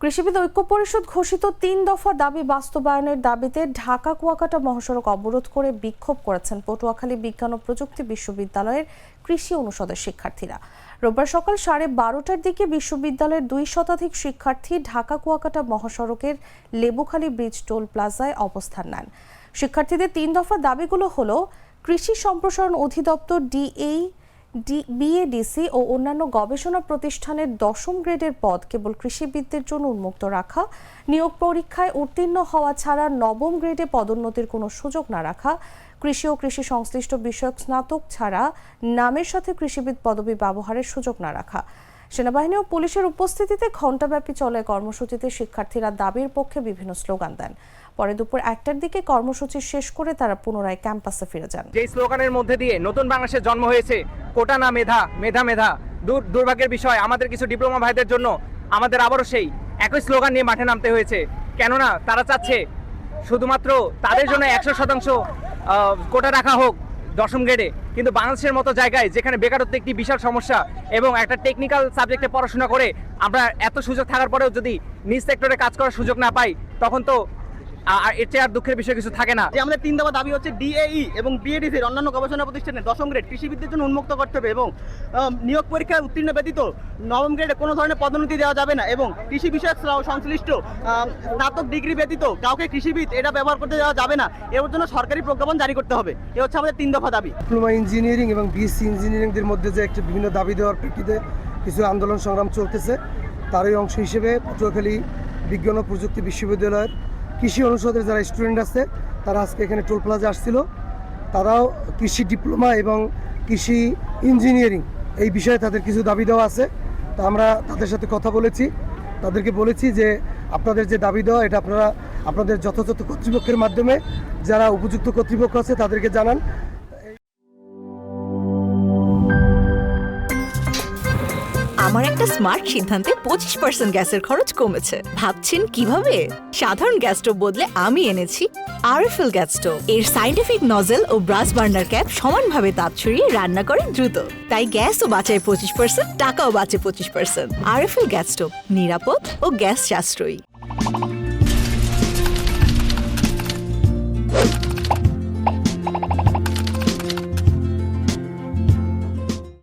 কৃষিবিদ ঐক্য পরিষদ ঘোষিত ৩ দফা দাবি বাস্তবায়নের দাবিতে ঢাকা কুয়াকাটা মহাসড়ক অবরোধ করে বিক্ষোভ করেছেন পটুয়াখালী বিজ্ঞান ও প্রযুক্তি বিশ্ববিদ্যালয়ের কৃষি অনুষদের শিক্ষার্থীরা। রোববার সকাল 12:30টার দিকে বিশ্ববিদ্যালয়ের 2 শতাধিক শিক্ষার্থী ঢাকা কুয়াকাটা মহাসড়কের লেবুখালী ব্রিজ টোল প্লাজায় অবস্থান নেন। শিক্ষার্থীদের 3 দফা দাবিগুলো হলো কৃষি সম্প্রসারণ অধিদপ্তর বিএডিসি ও অন্যান্য গবেষণা প্রতিষ্ঠানের 10ম গ্রেডের পদ কেবল কৃষিবিদদের জন্য উন্মুক্ত রাখা, নিয়োগ পরীক্ষায় উত্তীর্ণ হওয়া ছাড়া 9ম গ্রেডে পদোন্নতির কোনো সুযোগ না রাখা, কৃষি ও কৃষি সংশ্লিষ্ট বিষয়ক স্নাতক ছাড়া নামের সাথে কৃষিবিদ পদবি ব্যবহারের সুযোগ না রাখা। সেনাবাহিনী ও পুলিশের উপস্থিতিতে ঘণ্টাব্যাপী চলে কর্মসূচিতে শিক্ষার্থীরা দাবির পক্ষে বিভিন্ন স্লোগান দেন। পরে দুপুর 1টার দিকে কর্মসূচি শেষ করে তারা পুনরায় ক্যাম্পাসে ফিরে যান। যে স্লোগানের মধ্যে দিয়ে নতুন বাংলাদেশের জন্ম হয়েছে, কোটা না মেধা, মেধা মেধা। দুর্ভাগ্যের বিষয়, আমাদের কিছু ডিপ্লোমা ভাইদের জন্য আমাদের আবারও সেই একই স্লোগান নিয়ে মাঠে নামতে হয়েছে। কেননা তারা চাচ্ছে শুধুমাত্র তাদের জন্য 100% কোটা রাখা হোক 10ম গ্রেডে, কিন্তু বাংলাদেশের মতো জায়গায় যেখানে বেকারত্ব একটি বিশাল সমস্যা এবং একটা টেকনিক্যাল সাবজেক্টে পড়াশোনা করে আমরা এত সুযোগ থাকার পরেও যদি নিজ সেক্টরে কাজ করার সুযোগ না পাই, তখন তো এর চেয়ে আর দুঃখের বিষয় কিছু থাকে না। যে আমাদের 3 দফা দাবি হচ্ছে ডিএই এবং বিএডিসির অন্যান্য গবেষণা প্রতিষ্ঠানে 10ম গ্রেড কৃষিবিদদের জন্য উন্মুক্ত করতে হবে এবং নিয়োগ পরীক্ষায় উত্তীর্ণ ব্যতীত 9ম গ্রেডে কোনো ধরনের পদোন্নতি দেওয়া যাবে না এবং কৃষি বিষয়ক সংশ্লিষ্ট স্নাতক ডিগ্রি ব্যতীত কাউকে কৃষিবিদ এটা ব্যবহার করতে দেওয়া যাবে না। এর জন্য সরকারি প্রজ্ঞাপন জারি করতে হবে। এ হচ্ছে আমাদের 3 দফা দাবি। ডিপ্লোমা ইঞ্জিনিয়ারিং এবং বিএসসি ইঞ্জিনিয়ারিংদের মধ্যে যে একটা বিভিন্ন দাবি দেওয়ার প্রেক্ষিতে কিছু আন্দোলন সংগ্রাম চলতেছে, তারই অংশ হিসেবে পটুয়াখালী বিজ্ঞান ও প্রযুক্তি বিশ্ববিদ্যালয়ের কৃষি অনুষদের যারা স্টুডেন্ট আছে তারা আজকে এখানে টোল প্লাজা আসছিল। তারাও কৃষি ডিপ্লোমা এবং কৃষি ইঞ্জিনিয়ারিং এই বিষয়ে তাদের কিছু দাবি দেওয়া আছে। তা আমরা তাদের সাথে কথা বলেছি, তাদেরকে বলেছি যে আপনাদের যে দাবি দেওয়া এটা আপনারা আপনাদের যথাযথ কর্তৃপক্ষের মাধ্যমে যারা উপযুক্ত কর্তৃপক্ষ আছে তাদেরকে জানান। আমার একটা স্মার্ট সিদ্ধান্তে 25% গ্যাসের খরচ কমেছে। ভাবছেন কিভাবে? সাধারণ গ্যাস স্টোভ বদলে আমি এনেছি আরএফএল গ্যাস স্টোভ। এর সাইন্টিফিক নজল ও ব্রাস বার্নার ক্যাপ সমানভাবে তাপ ছড়িয়ে রান্না করে দ্রুত, তাই গ্যাসও বাঁচায় 25%, টাকাও বাঁচে 25%। আরএফএল গ্যাস স্টোভ নিরাপদ ও গ্যাস সাশ্রয়ী।